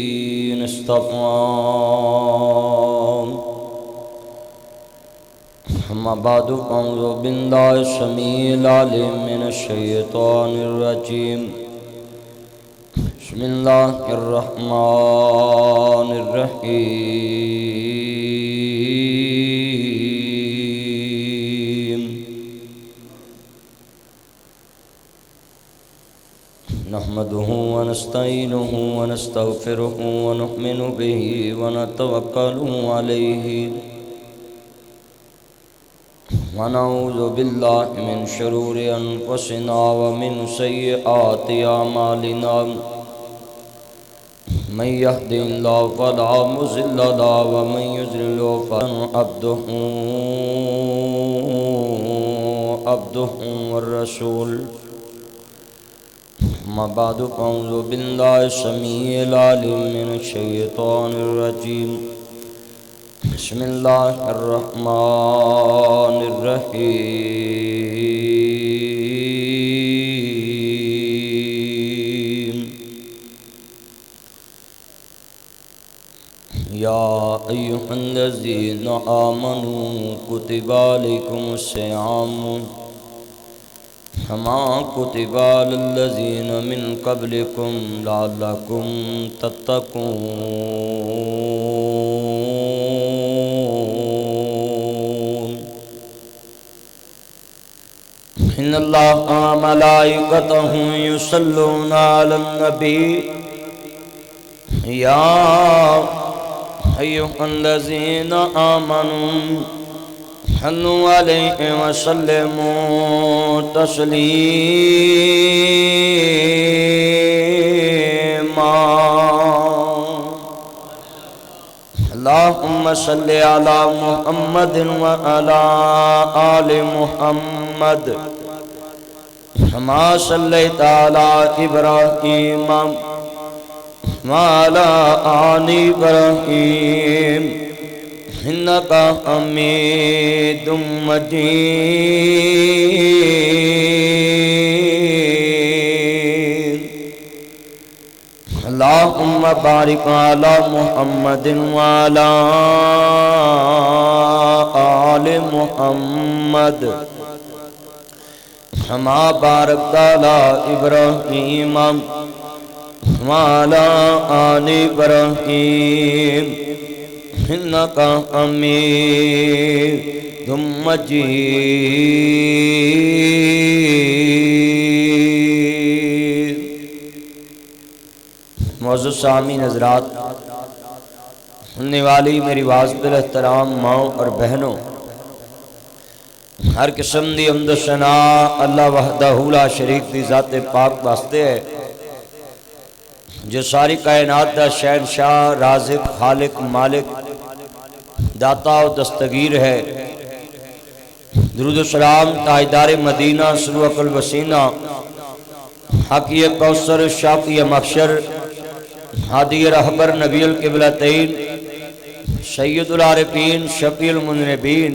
الذين اصطفى أما بعد فأعوذ بالله السميع العليم من الشيطان الرجيم بسم الله الرحمن الرحيم نحمده ونستعينه ونستغفره ونؤمن به ونتوكل عليه ونعوذ بالله من شرور أنفسنا ومن سيئات أعمالنا من يهد الله فلا مضل له ومن يضلل عبده والرسول أما بعد فأعوذ بالله السميع العليم من الشيطان الرجيم بسم الله الرحمن الرحيم يا أيها الذين آمنوا كتب عليكم الصيام كما كتب على الذين من قبلكم لعلكم تتقون إن الله وملائكته يصلون على النبي يا أيها الذين آمنوا صلوا عليه وسلموا تسليما اللهم صل على محمد وعلى آل محمد كما صليت على إبراهيم وعلى آل إبراهيم إنك حميد مجيد اللهم بارك على محمد وعلى آل محمد كما باركت على إبراهيم وعلى آل إبراهيم إنك حميد مجيد معزز سامعین حضرات، سننے والی میری واجب احترام ماؤں اور بہنوں، ہر قسم دی حمد و ثنا اللہ وحدہ لا شریک دی ذات پاک واسطے ہے جو ساری کائنات دا شہنشاہ، رازق، خالق، مالک، داتا و دستگیر ہے۔ درود و سلام تاجدار مدینہ سروق الوسینہ، حقی کوثر، شافی محشر، ہادی رہبر، نبی القبلتین، سید العارفین، شفیع المذنبین،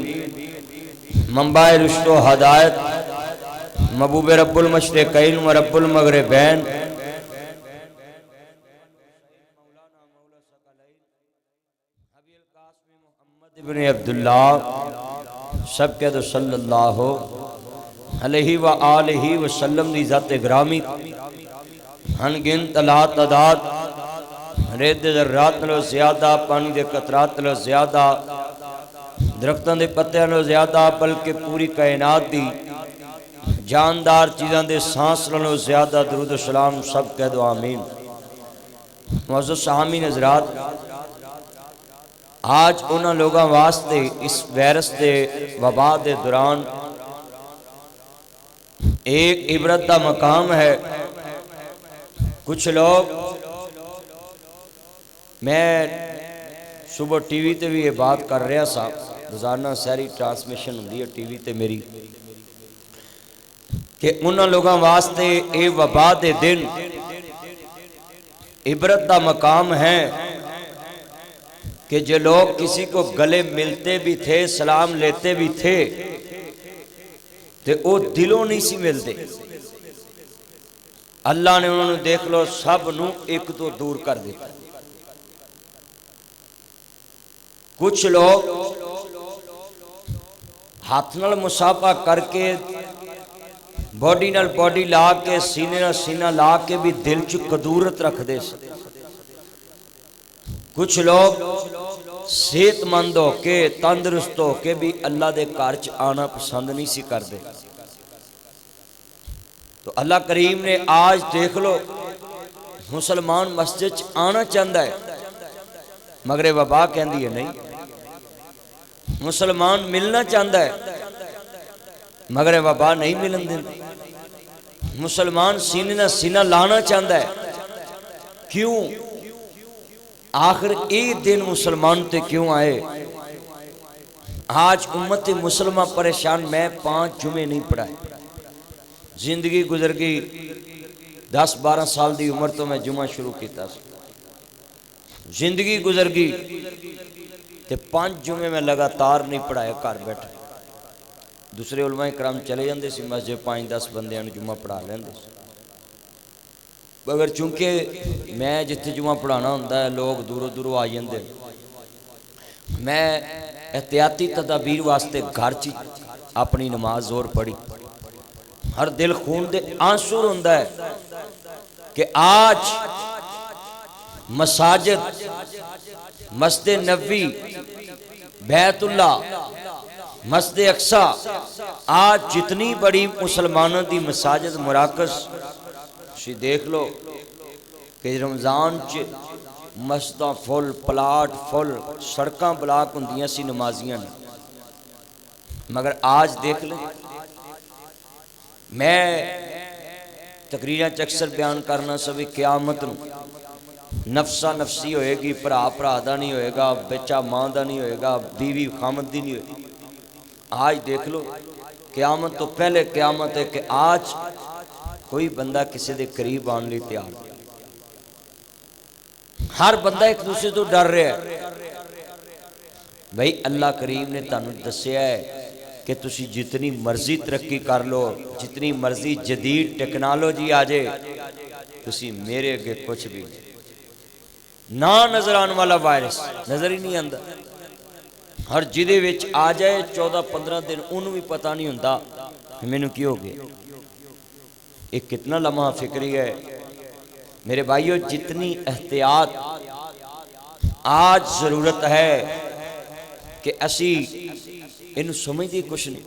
منبع رشد و ہدایت، محبوب رب المشرقین و رب المغربین، ابن عبداللہ، سب کہہ دو صلی اللہ علیہ وآلہ وسلم دی ذات گرامی، ہنگن تلا تعداد، ریت دے ذرات نلو زیادہ، پانی دے قطرات نلو زیادہ، درختان دے پتے نلو زیادہ، بلکہ پوری کائنات دی جاندار چیزاں دے سانس نلو زیادہ، درود و سلام سب کہہ دو آمین۔ معزز سامعین حضرات، آج انہاں لوگاں واسطے اس وائرس دے وبا دے دوران ایک عبرت دا مقام ہے۔ کچھ لوگ، میں صبح ٹی وی تے بھی یہ بات کر رہا سا، روزانہ ساری ٹرانسمیشن ہوندی ہے ٹی وی تے میری، کہ انہاں لوگاں واسطے اے وبا دے دن عبرت دا مقام ہے کہ جو لوگ کسی کو گلے ملتے بھی تھے، سلام لیتے بھی تھے، تو وہ دلوں نہیں سی ملتے، اللہ نے انہوں نے دیکھ لو سب نو ایک تو دور کر دیتا۔ کچھ لوگ ہاتھ نال مسافہ کر کے باڈی نال باڈی لا کے سینے نال سینہ لا کے بھی دل چ قدورت رکھ دے سن۔ کچھ لوگ صحت مند ہو کے تندرست ہو کے بھی اللہ دے گھر چ آنا پسند نہیں سی کر دے۔ تو اللہ کریم نے آج دیکھ لو مسلمان مسجد چ آنا چاہتا ہے مگر وبا کہندی ہے نہیں۔ مسلمان ملنا چاہتا ہے مگر وبا نہیں ملن دیں۔ مسلمان سینے نہ سینہ لانا چاہتا ہے، کیوں؟ آخر ایک دن مسلمان تے کیوں آئے؟ آج امت مسلمہ پریشان، میں 5 جمعے نہیں پڑھائے، زندگی گزر گئی 10-12 سال دی عمر تو میں جمعہ شروع کیتا سی، زندگی گزر گئی تے 5 جمعے میں لگاتار نہیں پڑھائے گھر بیٹھے۔ دوسرے علماء کرام چلے جاندے سی مسجد 5-10 بندیاں نے جمعہ پڑھا لیندے سی، مگر چونکہ میں جتھے جمعہ پڑھانا ہوندا ہے لوگ دوروں دوروں آ جاندے، میں احتیاطی تدابیر واسطے گھر چ اپنی نماز زور پڑھی۔ ہر دل خون دے آنسو ہوندا ہے کہ آج مساجد، مسجد نبوی، بیت اللہ، مسجد اقصی، آج جتنی بڑی مسلمانوں دی مساجد مراکز سی دیکھ لو کہ رمضان چ مسجداں فل، پلاٹ فل، سڑکاں بلاک ہوندیاں سی نمازیاں نے، مگر آج دیکھ لیں۔ میں تقریراں چ اکثر بیان کرنا سبھی قیامت نفسا نفسی ہوئے گی، بھرا بھرا دا نہیں ہوئے گا، بچہ ماں دا نہیں ہوئے گا، بیوی خامد دی نہیں ہوئے گی۔ آج دیکھ لو قیامت تو پہلے قیامت ہے کہ آج کوئی بندہ کسی دے قریب آن لی تیار، ہر بندہ ایک دوسرے تو ڈر رہا ہے۔ بھئی اللہ کریم نے تانوں دسیا ہے کہ تسی جتنی مرضی ترقی کر لو، جتنی مرضی جدید ٹیکنالوجی آ جائے، تسی میرے اگے کچھ بھی نہیں۔ نہ نظر آنے والا وائرس نظر ہی نہیں آندا، ہر جدے وچ آ جائے 14-15 دن انہوں بھی پتہ نہیں ہوندا مینوں کی ہو گیا۔ ایک کتنا لمحہ فکری ہے میرے بھائیو، جتنی احتیاط آج ضرورت ہے کہ اسی انہوں سمجھ دی کچھ نہیں۔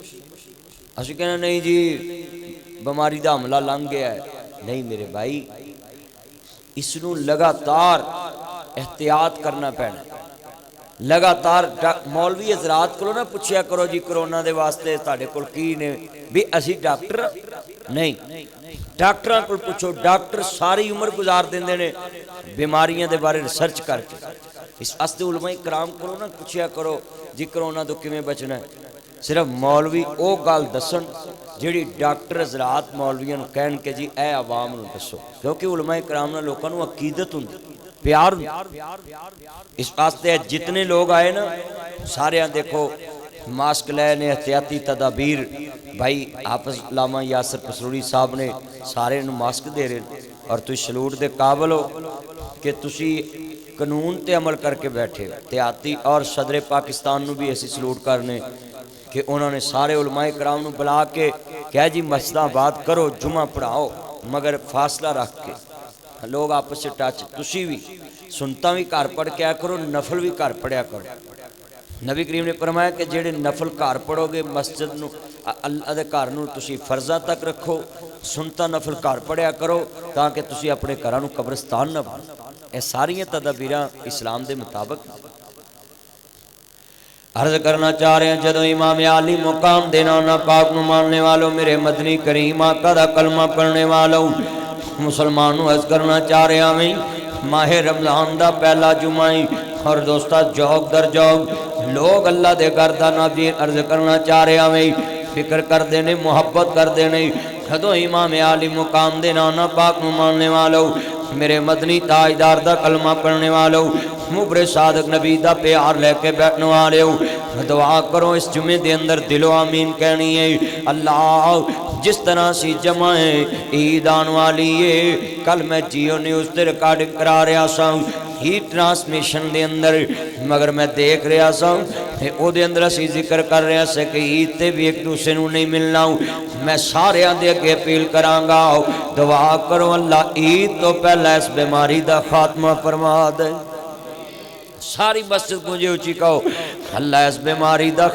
اسی کہنا نہیں جی بیماری دا حملہ لنگ گیا ہے، نہیں میرے بھائی، اس نو لگاتار احتیاط کرنا پینا، لگاتار مولوی حضرات کو نہ پوچھیا کرو جی کرونا دے واسطے تاڑے کول کی نے، بھی اسی ڈاکٹر نہیں، ڈاکٹراں کو پوچھو، ڈاکٹر ساری عمر گزار دیندے نے بیماریاں دے بارے ریسرچ کر کے۔ اس واسطے علماء کرام کو نہ پوچھیا کرو جی کرونا تو کیویں بچنا ہے، صرف مولوی او گل دسن جیڑی ڈاکٹر حضرات مولویاں نو کہن کہ جی اے عوام نو دسو، کیونکہ علماء کرام نال لوکاں نو عقیدت ہوندی، پیار ہوندی۔ اس واسطے جتنے لوگ آئے نا سارے دیکھو ماسک لے نے، احتیاطی تدابیر، بھائی حافظ علامہ یاسر پسروڑی صاحب نے سارے نو ماسک دے رہے، اور تُسی سلوٹ دے قابل ہو کہ تُسی قانون تے عمل کر کے بیٹھے۔ احتیاطی اور صدر پاکستان نو بھی ایسی سلوٹ کرنے کہ انہوں نے سارے علماء کرام نو بلا کے کہا جی مسجداں آباد کرو، جمعہ پڑھاؤ، مگر فاصلہ رکھ کے، لوگ آپس سے ٹچ، تسی بھی سنتا بھی گھر پڑھ کے آیا کرو، نفل بھی گھر پڑھیا کرو۔ نبی کریم نے فرمایا کہ جڑے نفل گھر پڑھو گے مسجد نو اللہ دے گھر نو تسی فرضاں تک رکھو، سنتا نفل گھر پڑھیا کرو تاکہ تسی اپنے گھراں نو قبرستان نہ بناؤ۔ اے ساری تدابیراں اسلام دے مطابق۔ عرض کرنا چاہ رہے ہیں جدو امام عالی مقام دینا نہ پاک نو ماننے والوں، میرے مدنی کریم آقا دا کلمہ پڑھنے والوں، مسلمانوں عرض کرنا چاہ رہے ہیں ماہ رمضان دا پہلا جمعہ اور دوستا جوگ در جوگ لوگ اللہ دے گھر دا ناظرین عرض کرنا چاہ رہے ہیں، فکر کر دینے، محبت کر دینے، جدو امام عالی مقام دینا نہ پاک نو ماننے والوں، میرے مدنی تاجدار دا کلمہ پڑھنے والوں، مبر صادق نبی دا پیار لے کے بیٹھنے والے ہو، دعا کرو اس جمعے دے اندر دلو آمین کہنی ہے۔ اللہ جس طرح سی جمع عید آن والی ہے کل میں جیو نیوز تے ریکارڈنگ کرا رہا سا ہی ٹرانسمیشن دے اندر مگر میں دیکھ رہا سا او دے اندر اسی ذکر کر رہا سے کہ عید تے بھی ایک دوسرے نو نہیں ملنا میں سارے دے کے اپیل کرانگا دعا کرو اللہ عید تو پہلا اس بیماری دا خاتمہ فرما دے ساری مسجد مجھے اچھی کہو اللہ اس بیماری دا